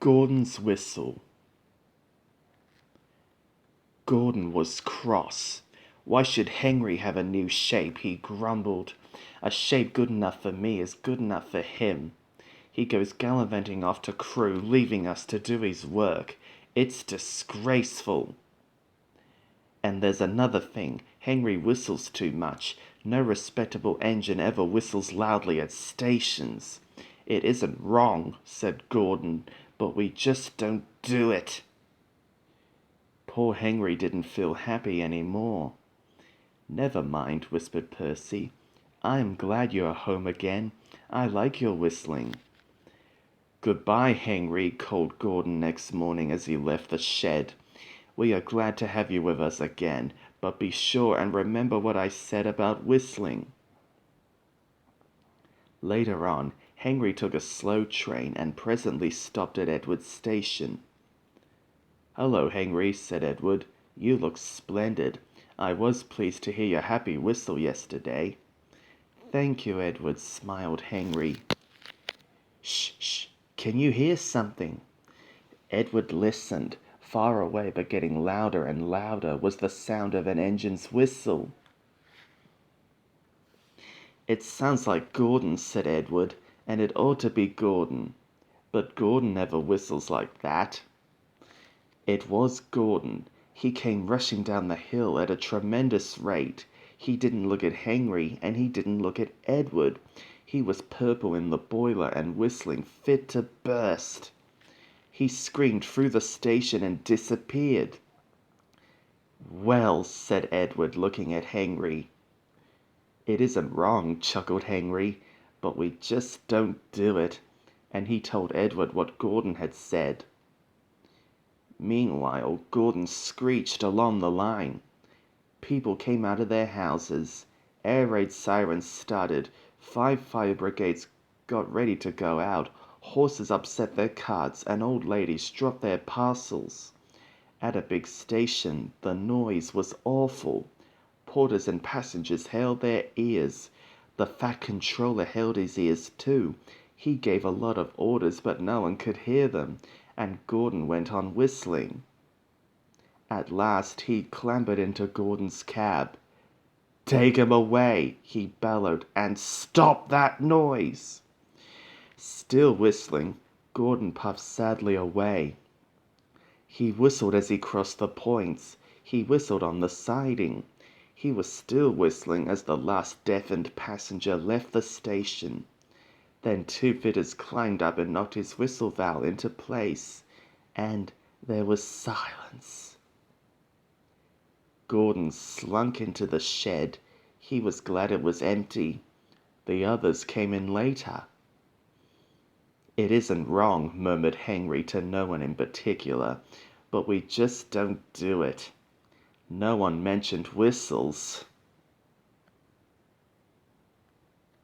Gordon's whistle. Gordon was cross. Why should Henry have a new shape, he grumbled. A shape good enough for me is good enough for him. He goes gallivanting off to Crewe, leaving us to do his work. It's disgraceful. And there's another thing. Henry whistles too much. No respectable engine ever whistles loudly at stations. It isn't wrong, said Gordon, but we just don't do it. Poor Henry didn't feel happy any more. Never mind, whispered Percy. I am glad you are home again. I like your whistling. Goodbye, Henry, called Gordon next morning as he left the shed. We are glad to have you with us again, but be sure and remember what I said about whistling. Later on, Henry took a slow train and presently stopped at Edward's station. "Hello, Henry," said Edward. "You look splendid. I was pleased to hear your happy whistle yesterday." "Thank you, Edward," smiled Henry. "Shh, shh. Can you hear something?" Edward listened. Far away, but getting louder and louder, was the sound of an engine's whistle. "It sounds like Gordon," said Edward, "and it ought to be Gordon. But Gordon never whistles like that." It was Gordon. He came rushing down the hill at a tremendous rate. He didn't look at Henry, and he didn't look at Edward. He was purple in the boiler and whistling fit to burst. He screamed through the station and disappeared. "Well," said Edward, looking at Henry. "It isn't wrong," chuckled Henry, "but we just don't do it." And he told Edward what Gordon had said. Meanwhile, Gordon screeched along the line. People came out of their houses. Air raid sirens started. 5 fire brigades got ready to go out. Horses upset their carts, and old ladies dropped their parcels. At a big station, the noise was awful. Porters and passengers held their ears. The fat controller held his ears too. He gave a lot of orders, but no one could hear them, and Gordon went on whistling. At last he clambered into Gordon's cab. "Take him away," he bellowed, "and stop that noise." Still whistling, Gordon puffed sadly away. He whistled as he crossed the points. He whistled on the siding. He was still whistling as the last deafened passenger left the station. Then 2 fitters climbed up and knocked his whistle valve into place, and there was silence. Gordon slunk into the shed. He was glad it was empty. The others came in later. "It isn't wrong," murmured Henry to no one in particular, "but we just don't do it. No one mentioned whistles."